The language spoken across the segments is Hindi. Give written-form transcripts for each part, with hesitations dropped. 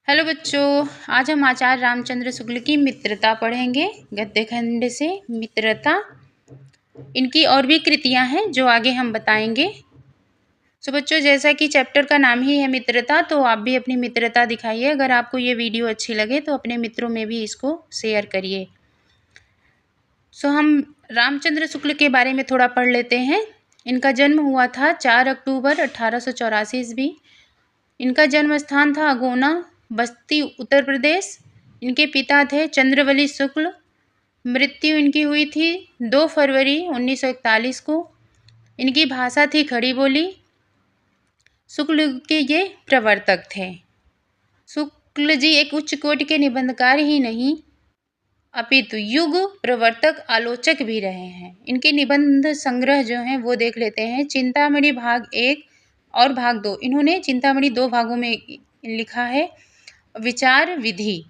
हेलो बच्चों, आज हम आचार्य रामचंद्र शुक्ल की मित्रता पढ़ेंगे। गद्य खंड से मित्रता, इनकी और भी कृतियां हैं जो आगे हम बताएंगे। सो बच्चों, जैसा कि चैप्टर का नाम ही है मित्रता, तो आप भी अपनी मित्रता दिखाइए। अगर आपको ये वीडियो अच्छी लगे तो अपने मित्रों में भी इसको शेयर करिए। सो हम रामचंद्र शुक्ल के बारे में थोड़ा पढ़ लेते हैं। इनका जन्म हुआ था 4 अक्टूबर 1884 ईस्वी। इनका जन्म स्थान था अगोना, बस्ती, उत्तर प्रदेश। इनके पिता थे चंद्रवली शुक्ल। मृत्यु इनकी हुई थी 2 फरवरी 1941 को। इनकी भाषा थी खड़ी बोली। शुक्ल युग के ये प्रवर्तक थे। शुक्ल जी एक उच्च कोटि के निबंधकार ही नहीं अपितु युग प्रवर्तक आलोचक भी रहे हैं। इनके निबंध संग्रह जो हैं वो देख लेते हैं। चिंतामणि भाग 1 और भाग 2, इन्होंने चिंतामणि 2 भागों में लिखा है। विचार विधि,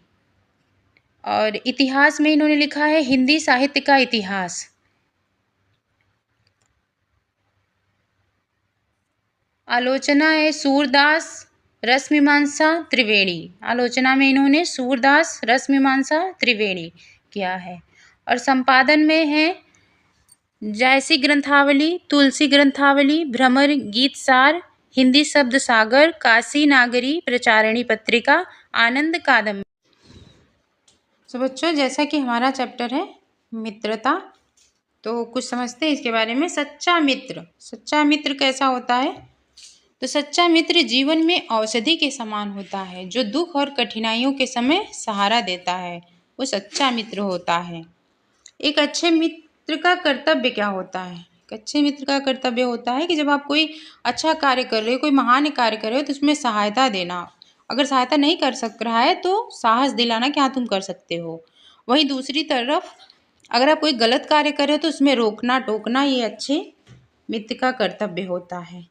और इतिहास में इन्होंने लिखा है हिंदी साहित्य का इतिहास। आलोचना है सूरदास, रसमीमांसा, त्रिवेणी। आलोचना में इन्होंने सूरदास, रसमीमांसा, त्रिवेणी किया है। और संपादन में है जायसी ग्रंथावली, तुलसी ग्रंथावली, भ्रमर गीतसार, हिंदी शब्द सागर, काशी नागरी, प्रचारणी पत्रिका, आनंद कादम्बरी। तो बच्चों, जैसा कि हमारा चैप्टर है मित्रता, तो कुछ समझते हैं इसके बारे में। सच्चा मित्र कैसा होता है? तो सच्चा मित्र जीवन में औषधि के समान होता है, जो दुख और कठिनाइयों के समय सहारा देता है, वो सच्चा मित्र होता है। एक अच्छे मित्र का कर्तव्य क्या होता है? एक अच्छे मित्र का कर्तव्य होता है कि जब आप कोई अच्छा कार्य कर रहे हो, कोई महान कार्य कर रहे हो, तो उसमें सहायता देना। अगर सहायता नहीं कर सक रहा है तो साहस दिलाना कि हाँ तुम कर सकते हो। वहीं दूसरी तरफ अगर आप कोई गलत कार्य कर रहे हो तो उसमें रोकना टोकना, ये अच्छे मित्र का कर्तव्य होता है।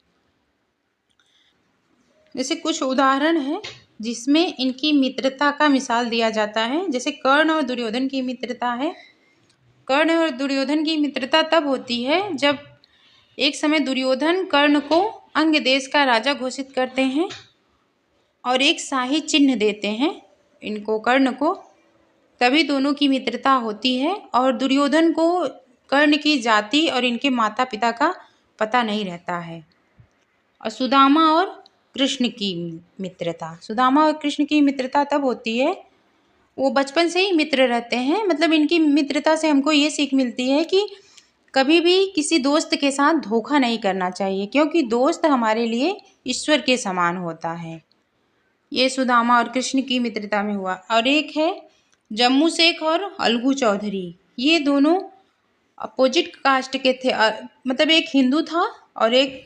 जैसे कुछ उदाहरण है जिसमें इनकी मित्रता का मिसाल दिया जाता है। जैसे कर्ण और दुर्योधन की मित्रता है। कर्ण और दुर्योधन की मित्रता तब होती है जब एक समय दुर्योधन कर्ण को अंग देश का राजा घोषित करते हैं और एक शाही चिन्ह देते हैं इनको, कर्ण को। तभी दोनों की मित्रता होती है। और दुर्योधन को कर्ण की जाति और इनके माता पिता का पता नहीं रहता है। और सुदामा और कृष्ण की मित्रता, सुदामा और कृष्ण की मित्रता तब होती है, वो बचपन से ही मित्र रहते हैं। मतलब इनकी मित्रता से हमको ये सीख मिलती है कि कभी भी किसी दोस्त के साथ धोखा नहीं करना चाहिए, क्योंकि दोस्त हमारे लिए ईश्वर के समान होता है। ये सुदामा और कृष्ण की मित्रता में हुआ। और एक है जम्मू शेख और अलगू चौधरी। ये दोनों अपोजिट कास्ट के थे। मतलब एक हिंदू था और एक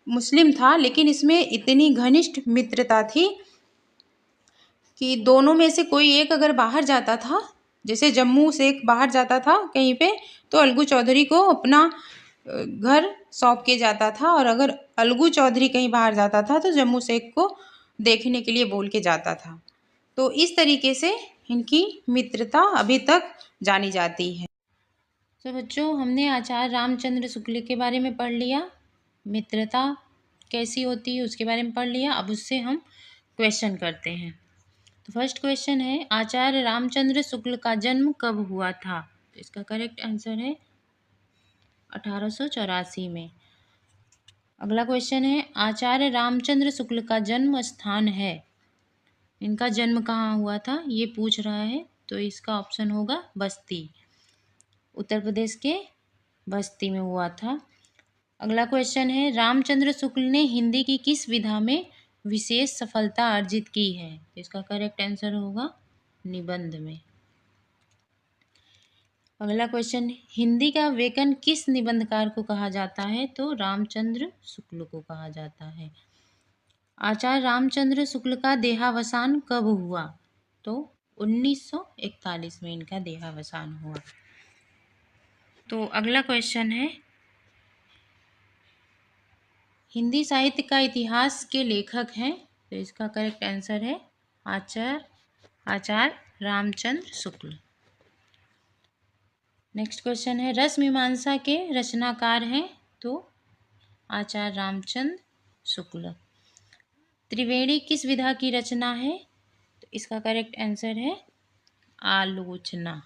मुस्लिम था, लेकिन इसमें इतनी घनिष्ठ मित्रता थी कि दोनों में से कोई एक अगर बाहर जाता था, जैसे जम्मू शेख बाहर जाता था कहीं पे, तो अलगू चौधरी को अपना घर सौंप के जाता था। और अगर अलगू चौधरी कहीं बाहर जाता था तो जम्मू शेख को देखने के लिए बोल के जाता था। तो इस तरीके से इनकी मित्रता अभी तक जानी जाती है। तो बच्चों, हमने आचार्य रामचंद्र शुक्ल के बारे में पढ़ लिया, मित्रता कैसी होती है उसके बारे में पढ़ लिया। अब उससे हम क्वेश्चन करते हैं। तो फर्स्ट क्वेश्चन है, आचार्य रामचंद्र शुक्ल का जन्म कब हुआ था? तो इसका करेक्ट आंसर है 1884 में। अगला क्वेश्चन है, आचार्य रामचंद्र शुक्ल का जन्म स्थान है, इनका जन्म कहाँ हुआ था ये पूछ रहा है। तो इसका ऑप्शन होगा बस्ती, उत्तर प्रदेश के बस्ती में हुआ था। अगला क्वेश्चन है, रामचंद्र शुक्ल ने हिंदी की किस विधा में विशेष सफलता अर्जित की है? तो इसका करेक्ट आंसर होगा निबंध में। अगला क्वेश्चन, हिंदी का वेकन किस निबंधकार को कहा जाता है? तो रामचंद्र शुक्ल को कहा जाता है। आचार्य रामचंद्र शुक्ल का देहावसान कब हुआ? तो 1941 में इनका देहावसान हुआ। तो अगला क्वेश्चन है, हिंदी साहित्य का इतिहास के लेखक हैं? तो इसका करेक्ट आंसर है आचार्य रामचंद्र शुक्ल। नेक्स्ट क्वेश्चन है, रस मीमांसा के रचनाकार हैं? तो आचार्य रामचंद्र शुक्ल। त्रिवेणी किस विधा की रचना है? तो इसका करेक्ट आंसर है आलोचना।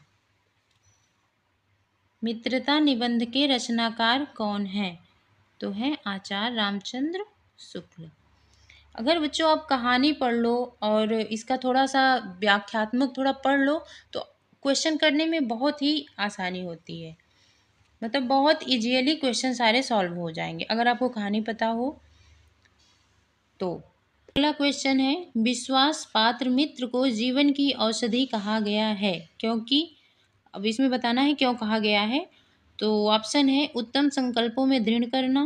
मित्रता निबंध के रचनाकार कौन है? तो है आचार्य रामचंद्र शुक्ल। अगर बच्चों आप कहानी पढ़ लो और इसका थोड़ा सा व्याख्यात्मक थोड़ा पढ़ लो तो क्वेश्चन करने में बहुत ही आसानी होती है, मतलब बहुत इजीली क्वेश्चन सारे सॉल्व हो जाएंगे अगर आपको कहानी पता हो तो। अगला क्वेश्चन है, विश्वास पात्र मित्र को जीवन की औषधि कहा गया है क्योंकि, अब इसमें बताना है क्यों कहा गया है। तो ऑप्शन है उत्तम संकल्पों में दृढ़ करना,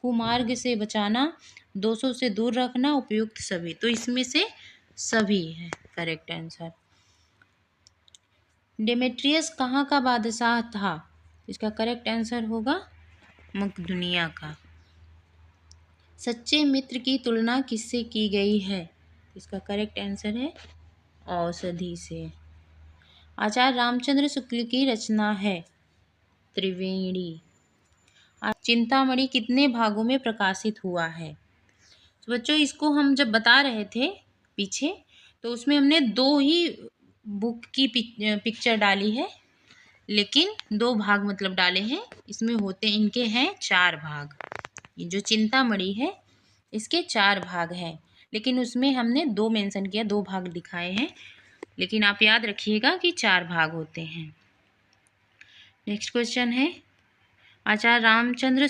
कुमार्ग से बचाना, दोषों से दूर रखना, उपयुक्त सभी। तो इसमें से सभी है करेक्ट आंसर। डेमेट्रियस कहाँ का बादशाह था? इसका करेक्ट आंसर होगा मकदुनिया का। सच्चे मित्र की तुलना किससे की गई है? इसका करेक्ट आंसर है औषधि से। आचार्य रामचंद्र शुक्ल की रचना है त्रिवेणी। चिंतामणि कितने भागों में प्रकाशित हुआ है? तो बच्चों इसको हम जब बता रहे थे पीछे तो उसमें हमने 2 ही बुक की पिक्चर डाली है, लेकिन 2 भाग मतलब डाले हैं, इसमें होते इनके हैं 4 भाग। ये जो चिंतामणि है इसके 4 भाग हैं, लेकिन उसमें हमने 2 मेंशन किया, 2 भाग दिखाए हैं, लेकिन आप याद रखिएगा कि 4 भाग होते हैं। नेक्स्ट क्वेश्चन है, आचार्य रामचंद्र